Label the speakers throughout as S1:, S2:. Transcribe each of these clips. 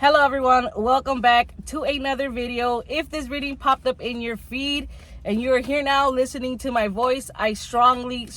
S1: Hello everyone, welcome back to another video. If this reading popped up in your feed and you're here now listening to my voice, I strongly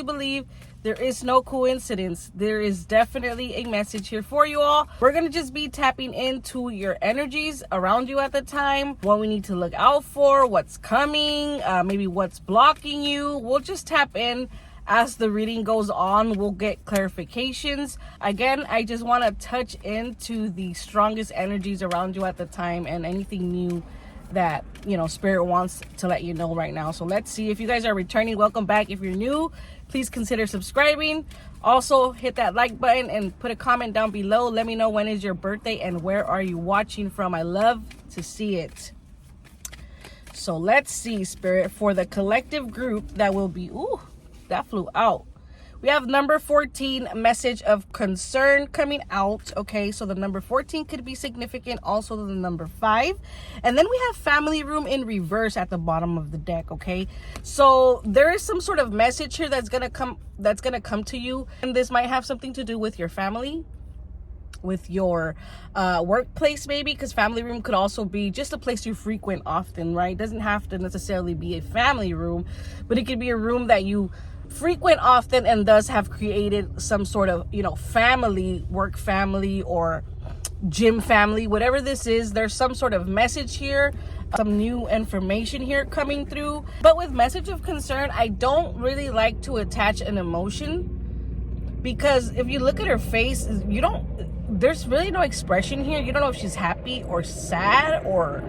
S1: believe there is no coincidence. There is definitely a message here for you all. We're going to just be tapping into your energies around you at the time, what we need to look out for, what's coming, maybe what's blocking you. We'll just tap in. As the reading goes on, we'll get clarifications. Again, I just want to touch into the strongest energies around you at the time and anything new that, Spirit wants to let you know right now. So let's see. If you guys are returning, welcome back. If you're new, please consider subscribing. Also, hit that like button and put a comment down below. Let me know when is your birthday and where are you watching from. I love to see it. So let's see, Spirit, for the collective group that will be... Ooh. That flew out. We have number 14, message of concern coming out. Okay, so the number 14 could be significant. Also the number 5. And then we have family room in reverse at the bottom of the deck. Okay, so there is some sort of message here that's gonna come to you, and this might have something to do with your family, with your workplace maybe, because family room could also be just a place you frequent often, right? It doesn't have to necessarily be a family room, but it could be a room that you frequent often and thus have created some sort of family, work family or gym family, whatever this is. There's some sort of message here, some new information here coming through. But with message of concern, I don't really like to attach an emotion, because if you look at her face, there's really no expression here. You don't know if she's happy or sad or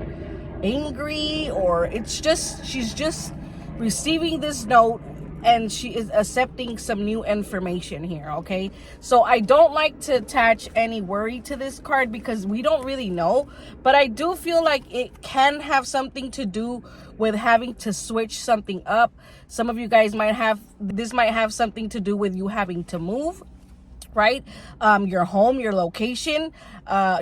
S1: angry, or she's just receiving this note and she is accepting some new information here. Okay, so I don't like to attach any worry to this card because we don't really know, but I do feel like it can have something to do with having to switch something up. Some of you guys might have something to do with you having to move, right? Your home, your location,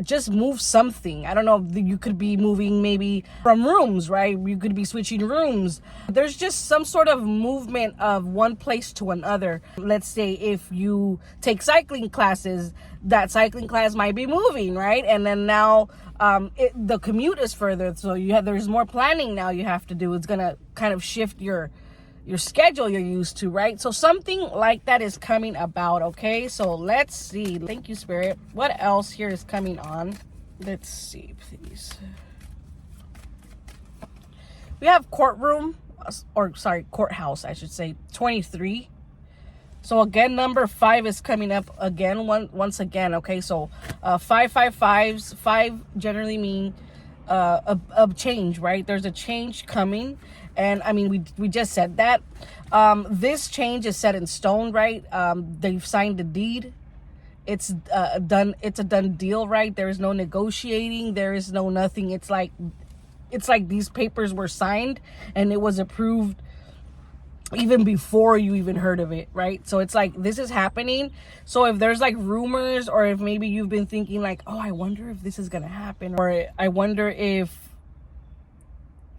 S1: just move something. I don't know, you could be moving maybe from rooms, right? You could be switching rooms. There's just some sort of movement of one place to another. Let's say if you take cycling classes, that cycling class might be moving, right? And then now the commute is further, so there's more planning now you have to do. It's gonna kind of shift your schedule you're used to, right? So something like that is coming about. Okay, so let's see. Thank you, Spirit. What else here is coming on? Let's see, please. We have courtroom, courthouse, I should say, 23. So again, number 5 is coming up again, once again. Okay, so 555s, 5 generally mean a change, right? There's a change coming. And I mean, we just said that. This change is set in stone, right? They've signed the deed. It's done. It's a done deal, right? There is no negotiating. There is no nothing. It's like these papers were signed and it was approved even before you even heard of it, right? So it's like this is happening. So if there's like rumors, or if maybe you've been thinking like, oh, I wonder if this is gonna happen, or I wonder if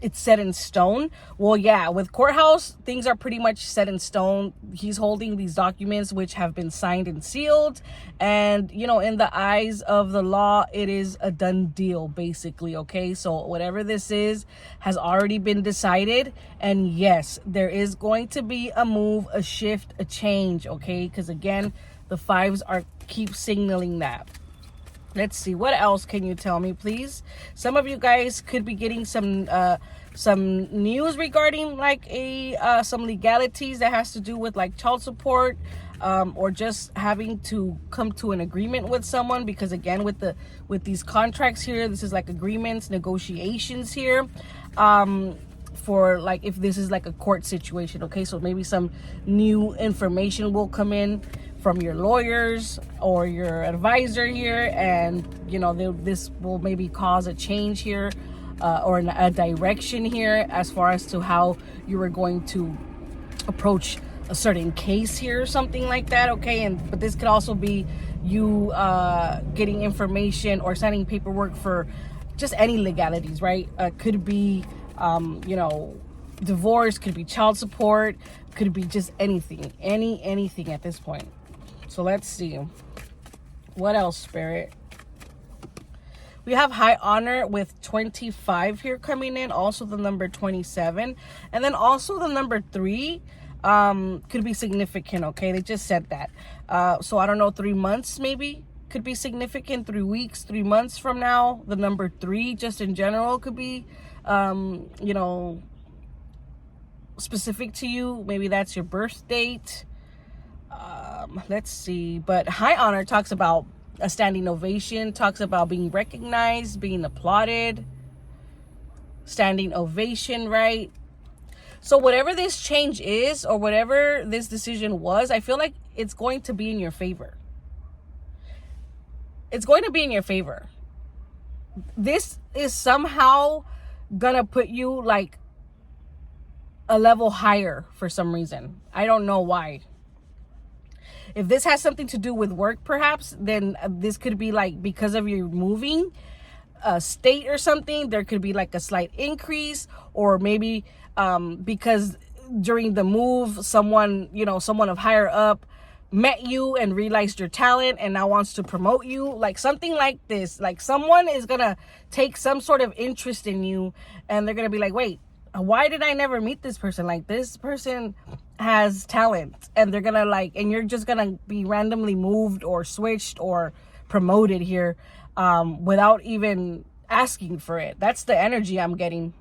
S1: it's set in stone. Well, yeah, with courthouse, things are pretty much set in stone. He's holding these documents which have been signed and sealed, and in the eyes of the law, it is a done deal, basically. Okay, so whatever this is has already been decided, and yes, there is going to be a move, a shift, a change. Okay, because again, the 5s keep signaling that. Let's see, what else can you tell me, please? Some of you guys could be getting some news regarding like some legalities that has to do with like child support, or just having to come to an agreement with someone, because again, with these contracts here, this is like agreements, negotiations here, for like if this is like a court situation. Okay, so maybe some new information will come in from your lawyers or your advisor here, and this will maybe cause a change here, or a direction here as far as to how you were going to approach a certain case here or something like that. Okay, but this could also be you getting information or signing paperwork for just any legalities, right? Could be divorce, could be child support, could be just anything at this point. So let's see. What else, Spirit? We have high honor with 25 here coming in. Also the number 27. And then also the number 3 could be significant, okay? They just said that. So I don't know, 3 months maybe could be significant. 3 weeks, 3 months from now. The number 3 just in general could be, you know, specific to you. Maybe that's your birth date. Let's see. But high honor talks about a standing ovation, talks about being recognized, being applauded. Standing ovation, right? So whatever this change is, or whatever this decision was, I feel like it's going to be in your favor. It's going to be in your favor. This is somehow gonna put you like a level higher for some reason. I don't know why. If this has something to do with work, perhaps, then this could be like because of your moving state or something. There could be like a slight increase, or maybe because during the move, someone of higher up met you and realized your talent and now wants to promote you, like something like this. Like someone is gonna take some sort of interest in you, and they're gonna be like, wait, why did I never meet this person? Like, this person has talent, and they're gonna and you're just gonna be randomly moved or switched or promoted here without even asking for it. That's the energy I'm getting.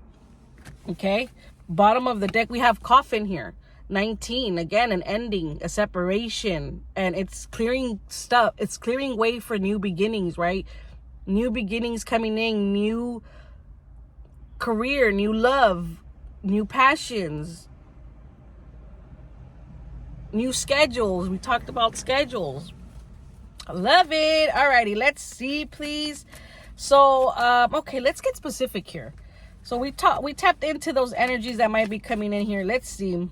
S1: Okay, bottom of the deck, we have coffin here. 19, again, an ending, a separation, and it's clearing stuff. It's clearing way for new beginnings, right? New beginnings coming in, new career, new love, new passions, new schedules. We talked about schedules. I love it. Alrighty, let's see, please. So, okay, let's get specific here. So we tapped into those energies that might be coming in here. Let's see.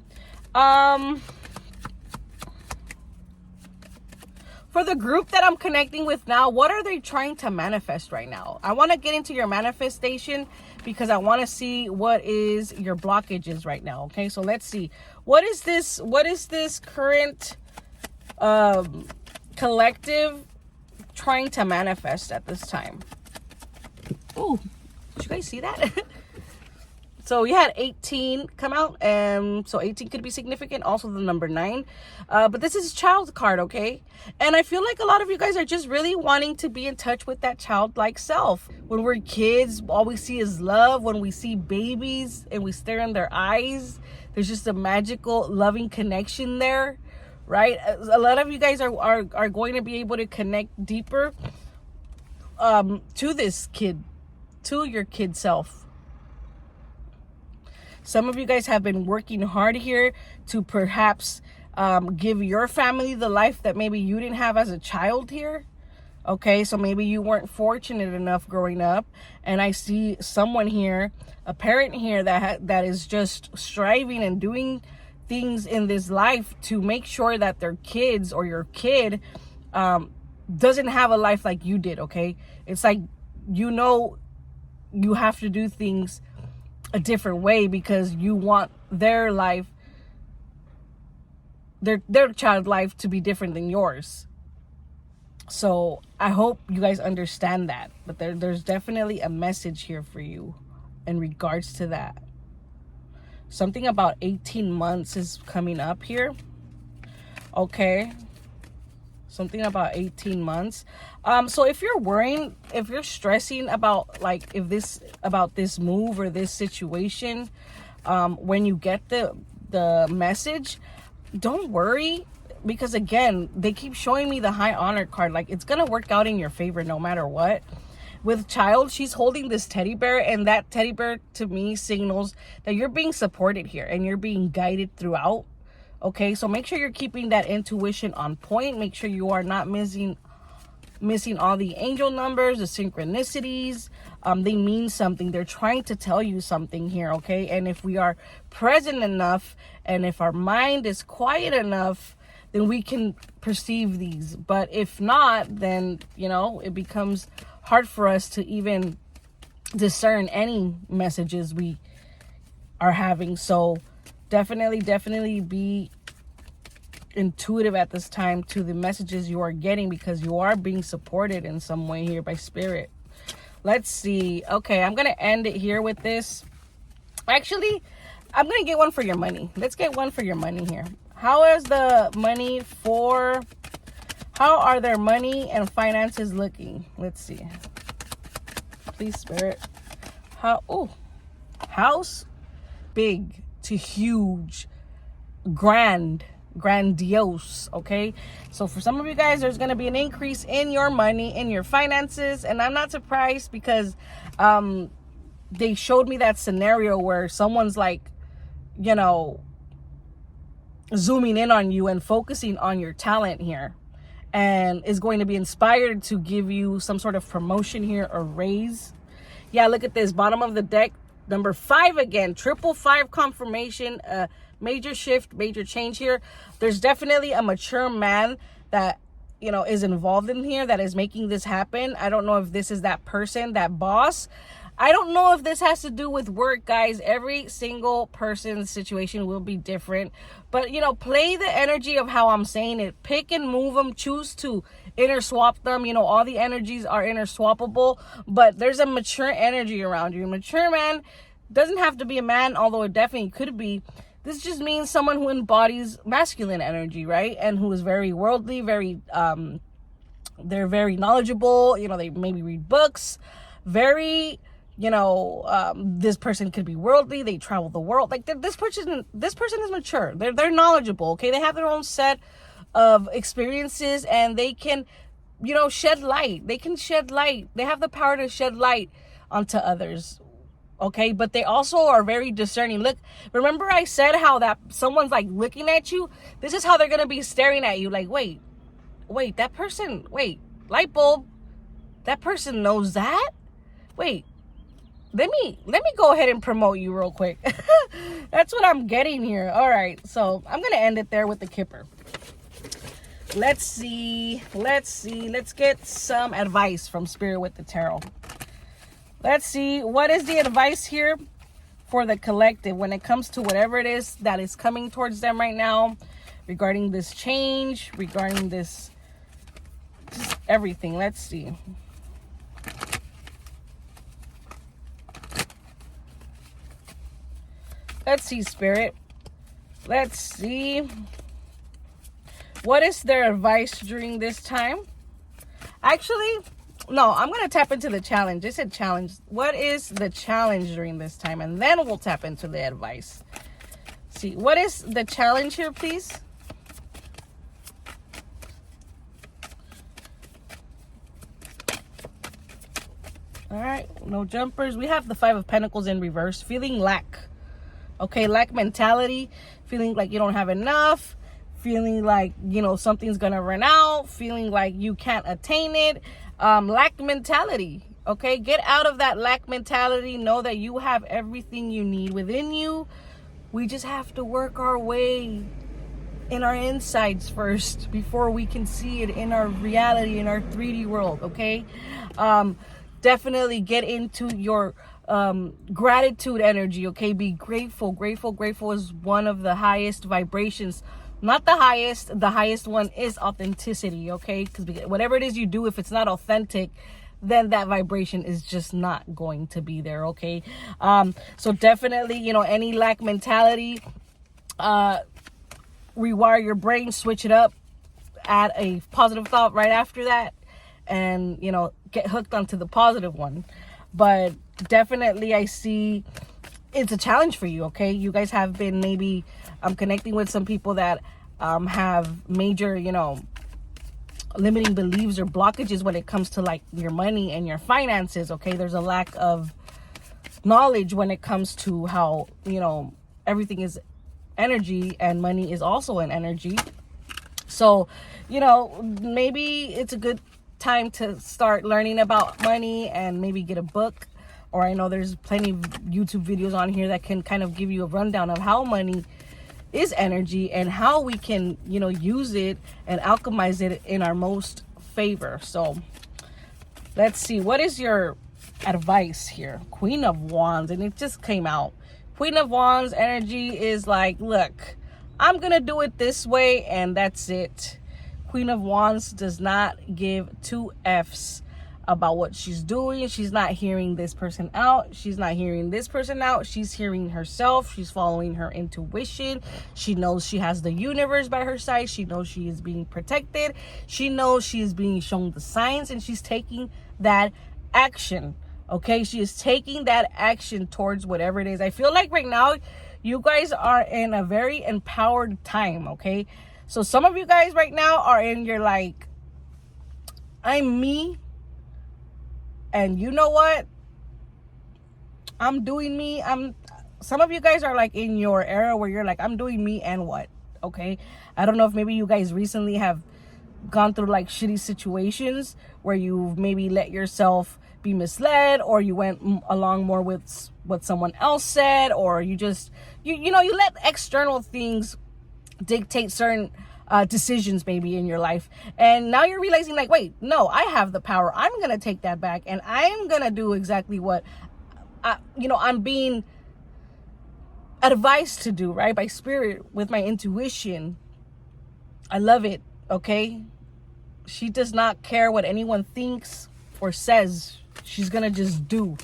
S1: For the group that I'm connecting with now, what are they trying to manifest right now? I want to get into your manifestation because I want to see what is your blockages right now. Okay, so let's see. What is this current collective trying to manifest at this time? Oh, did you guys see that? So we had 18 come out, and so 18 could be significant. Also the number 9, but this is child card, okay? And I feel like a lot of you guys are just really wanting to be in touch with that childlike self. When we're kids, all we see is love. When we see babies and we stare in their eyes, there's just a magical, loving connection there, right? A lot of you guys are going to be able to connect deeper to this kid, to your kid self. Some of you guys have been working hard here to perhaps give your family the life that maybe you didn't have as a child here. Okay, so maybe you weren't fortunate enough growing up. And I see someone here, a parent here that is just striving and doing things in this life to make sure that their kids or your kid doesn't have a life like you did, okay? It's like, you have to do things a different way because you want their life, their child life to be different than yours. So I hope you guys understand that. But there's definitely a message here for you in regards to that. Something about 18 months is coming up here. Okay. Something about 18 months. So if you're worrying, if you're stressing about about this move or this situation, when you get the message, don't worry, because again, they keep showing me the high honor card. Like, it's gonna work out in your favor no matter what. With child, she's holding this teddy bear, and that teddy bear to me signals that you're being supported here and you're being guided throughout. Okay, so make sure you're keeping that intuition on point. Make sure you are not missing all the angel numbers, the synchronicities. They mean something. They're trying to tell you something here, okay? And if we are present enough, and if our mind is quiet enough, then we can perceive these. But if not, then, it becomes hard for us to even discern any messages we are having. So definitely be intuitive at this time to the messages you are getting, because you are being supported in some way here by spirit. Let's see. Okay, I'm gonna end it here with this. Actually, I'm gonna get one for your money. Let's get one for your money here. How are their money and finances looking? Let's see. Please, Spirit. House, big to huge, grandiose. Okay, so for some of you guys, there's going to be an increase in your money, in your finances, and I'm not surprised because they showed me that scenario where someone's like, you know, zooming in on you and focusing on your talent here, and is going to be inspired to give you some sort of promotion here or raise. Yeah, look at this, bottom of the deck, number 5 again, 555 confirmation, major shift, major change here. There's definitely a mature man that, you know, is involved in here that is making this happen. I don't know if this is that person, that boss. I don't know if this has to do with work, guys. Every single person's situation will be different. But, you know, play the energy of how I'm saying it. Pick and move them. Choose to interswap them. You know, all the energies are interswappable. But there's a mature energy around you. A mature man doesn't have to be a man, although it definitely could be. This just means someone who embodies masculine energy, right? And who is very worldly, they're very knowledgeable. You know, they maybe read books. Very... you know, this person could be worldly. They travel the world. Like this person is mature. They're knowledgeable. Okay, they have their own set of experiences, and they can, you know, shed light. They can shed light. They have the power to shed light onto others. Okay, but they also are very discerning. Look, remember I said how that someone's like looking at you. This is how they're gonna be staring at you. Like, wait, that person. Wait, light bulb. That person knows that. Wait. Let me go ahead and promote you real quick. That's what I'm getting here. All right, so I'm going to end it there with the Kipper. Let's see. Let's get some advice from Spirit with the Tarot. Let's see. What is the advice here for the collective when it comes to whatever it is that is coming towards them right now regarding this change, regarding this, just everything. Let's see. Let's see, Spirit. Let's see. What is their advice during this time? Actually, no, I'm going to tap into the challenge. It said challenge. What is the challenge during this time? And then we'll tap into the advice. See, what is the challenge here, please? All right, no jumpers. We have the 5 of Pentacles in reverse. Feeling lack. Okay, lack mentality, feeling like you don't have enough, feeling like, you know, something's gonna run out, feeling like you can't attain it. Lack mentality. Okay, get out of that lack mentality. Know that you have everything you need within you. We just have to work our way in our insides first before we can see it in our reality, in our 3D world. Okay, definitely get into your gratitude energy. Okay, be grateful. Grateful is one of the highest vibrations. Not the highest one is authenticity. Okay, because whatever it is you do, if it's not authentic, then that vibration is just not going to be there. Okay, so definitely, you know, any lack mentality, rewire your brain, switch it up, add a positive thought right after that, and, you know, get hooked onto the positive one. But definitely I see it's a challenge for you. Okay, you guys have been maybe connecting with some people that have major, you know, limiting beliefs or blockages when it comes to like your money and your finances. Okay, there's a lack of knowledge when it comes to how, you know, everything is energy and money is also an energy. So, you know, maybe it's a good time to start learning about money and maybe get a book. Or I know there's plenty of YouTube videos on here that can kind of give you a rundown of how money is energy and how we can, you know, use it and alchemize it in our most favor. So let's see, what is your advice here? Queen of Wands, and it just came out. Queen of Wands energy is like, look, I'm gonna do it this way and that's it. Queen of Wands does not give two F's about what she's doing. She's not hearing this person out. She's not hearing this person out. She's hearing herself. She's following her intuition. She knows she has the universe by her side. She knows she is being protected. She knows she is being shown the signs, and she's taking that action. Okay, she is taking that action towards whatever it is. I feel like right now you guys are in a very empowered time. Okay, so some of you guys right now are in your like, I'm me, and you know what, I'm doing me. Some of you guys are like in your era where you're like, I'm doing me and what. Okay, I don't know if maybe you guys recently have gone through like shitty situations where you maybe let yourself be misled, or you went along more with what someone else said, or you just you let external things dictate certain decisions maybe in your life, and now you're realizing like, wait, no, I have the power. I'm gonna take that back, and I'm gonna do exactly what I'm being advised to do, right, by spirit, with my intuition. I love it. Okay, she does not care what anyone thinks or says. She's gonna just do.